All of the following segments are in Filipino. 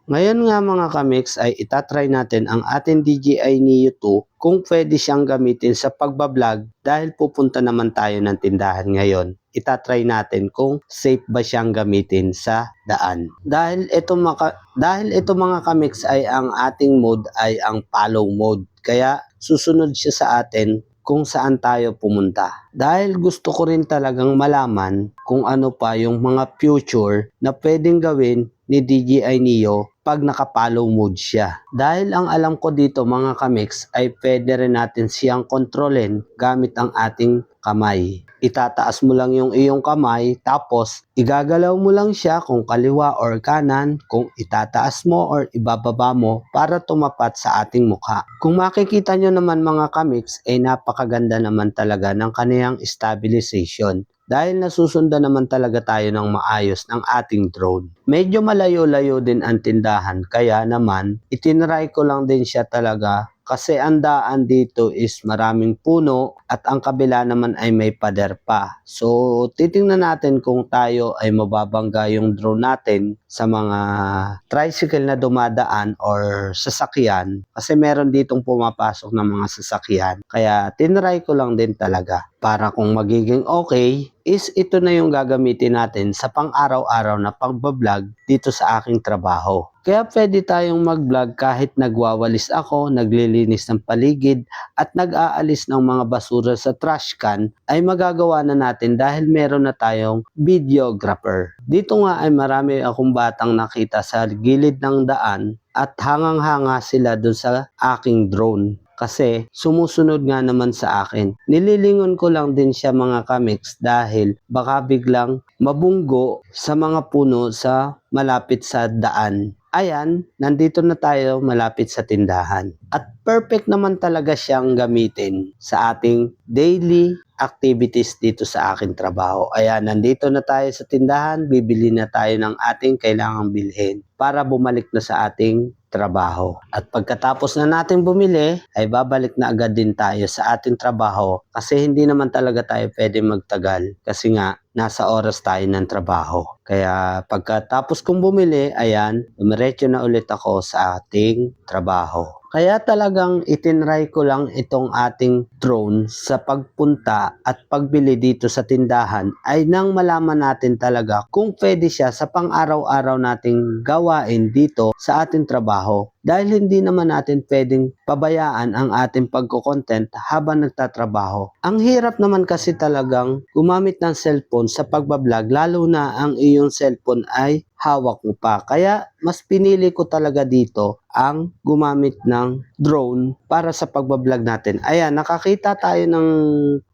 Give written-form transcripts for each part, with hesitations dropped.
Ngayon nga mga kamix ay itatry natin ang ating DJI Neo 2 kung pwede siyang gamitin sa pagbablog dahil pupunta naman tayo ng tindahan ngayon. Itatry natin kung safe ba siyang gamitin sa daan. Dahil ito mga kamix ay ang ating mode ay ang follow mode. Kaya susunod siya sa atin kung saan tayo pumunta. Dahil gusto ko rin talagang malaman kung ano pa yung mga future na pwedeng gawin ni DJI Neo pag naka-follow mode siya. Dahil ang alam ko dito mga kamix ay pwede rin natin siyang kontrolin gamit ang ating kamay. Itataas mo lang yung iyong kamay tapos igagalaw mo lang siya kung kaliwa or kanan, kung itataas mo or ibababa mo para tumapat sa ating mukha. Kung makikita nyo naman mga kamix ay napakaganda naman talaga ng kaniyang stabilization. Dahil nasusundan naman talaga tayo ng maayos ng ating drone. Medyo malayo-layo din ang tindahan kaya naman itinry ko lang din siya talaga kasi ang daan dito is maraming puno at ang kabila naman ay may pader pa. So titingnan natin kung tayo ay mababangga yung drone natin sa mga tricycle na dumadaan or sasakyan kasi meron ditong pumapasok ng mga sasakyan. Kaya tinry ko lang din talaga para kung magiging okay is ito na yung gagamitin natin sa pang-araw-araw na pagbablog dito sa aking trabaho. Kaya pwede tayong mag-vlog kahit nagwawalis ako, naglilinis ng paligid at nag-aalis ng mga basura sa trash can ay magagawa na natin dahil meron na tayong videographer. Dito nga ay marami akong batang nakita sa gilid ng daan at hangang-hanga sila dun sa aking drone. Kasi sumusunod nga naman sa akin. Nililingon ko lang din siya mga kamix dahil baka biglang mabunggo sa mga puno sa malapit sa daan. Ayan, nandito na tayo malapit sa tindahan. At perfect naman talaga siyang gamitin sa ating daily activities dito sa aking trabaho. Ayan, nandito na tayo sa tindahan, bibili na tayo ng ating kailangang bilhin para bumalik na sa ating trabaho. At pagkatapos na natin bumili, ay babalik na agad din tayo sa ating trabaho kasi hindi naman talaga tayo pwede magtagal kasi nga nasa oras tayo ng trabaho. Kaya pagkatapos kong bumili, ayan, dumiretso na ulit ako sa ating trabaho. Kaya talagang itinry ko lang itong ating drone sa pagpunta at pagbili dito sa tindahan ay nang malaman natin talaga kung pwede siya sa pang-araw-araw nating gawain dito sa ating trabaho. Dahil hindi naman natin pwedeng pabayaan ang ating pagko-content habang nagtatrabaho. Ang hirap naman kasi talagang gumamit ng cellphone sa pagbablog lalo na ang iyong cellphone ay hawak mo pa. Kaya mas pinili ko talaga dito ang gumamit ng drone para sa pagbablog natin. Ayan, nakakita tayo ng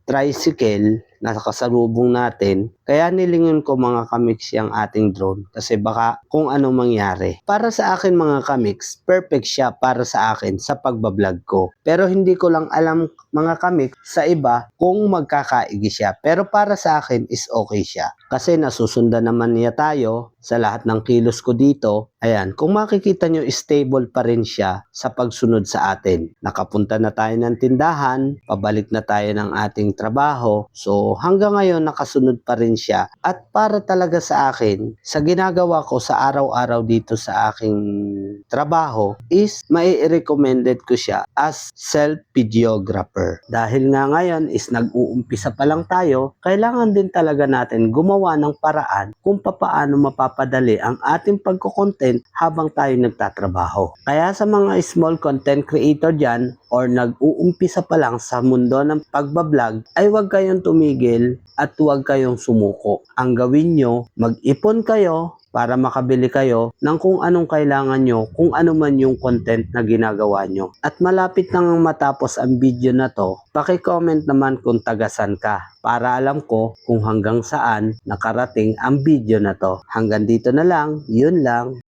tricycle na kasalubong natin. Kaya nilingon ko mga kamix yung ating drone kasi baka kung ano mangyari. Para sa akin mga kamix, perfect siya para sa akin sa pagbablog ko. Pero hindi ko lang alam mga kamix sa iba kung magkakaigi siya. Pero para sa akin is okay siya. Kasi nasusundan naman niya tayo sa lahat ng kilos ko dito. Ayan, kung makikita nyo stable pa rin siya sa pagsunod sa atin. Nakapunta na tayo ng tindahan, pabalik na tayo ng ating trabaho. So hanggang ngayon nakasunod pa rin siya. At para talaga sa akin, sa ginagawa ko sa araw-araw dito sa aking trabaho is mai-recommended ko siya as self-videographer. Dahil nga ngayon is nag-uumpisa pa lang tayo, kailangan din talaga natin gumawa ng paraan kung papaano mapapadali ang ating pagko-content habang tayo nagtatrabaho. Kaya sa mga small content creator dyan or nag-uumpisa pa lang sa mundo ng pagbablog ay huwag kayong tumigil at huwag kayong sumuko. Ang gawin nyo, mag-ipon kayo para makabili kayo ng kung anong kailangan nyo, kung ano man yung content na ginagawa nyo. At malapit nang matapos ang video na to, paki-comment naman kung tagasan ka para alam ko kung hanggang saan nakarating ang video na to. Hanggang dito na lang, yun lang.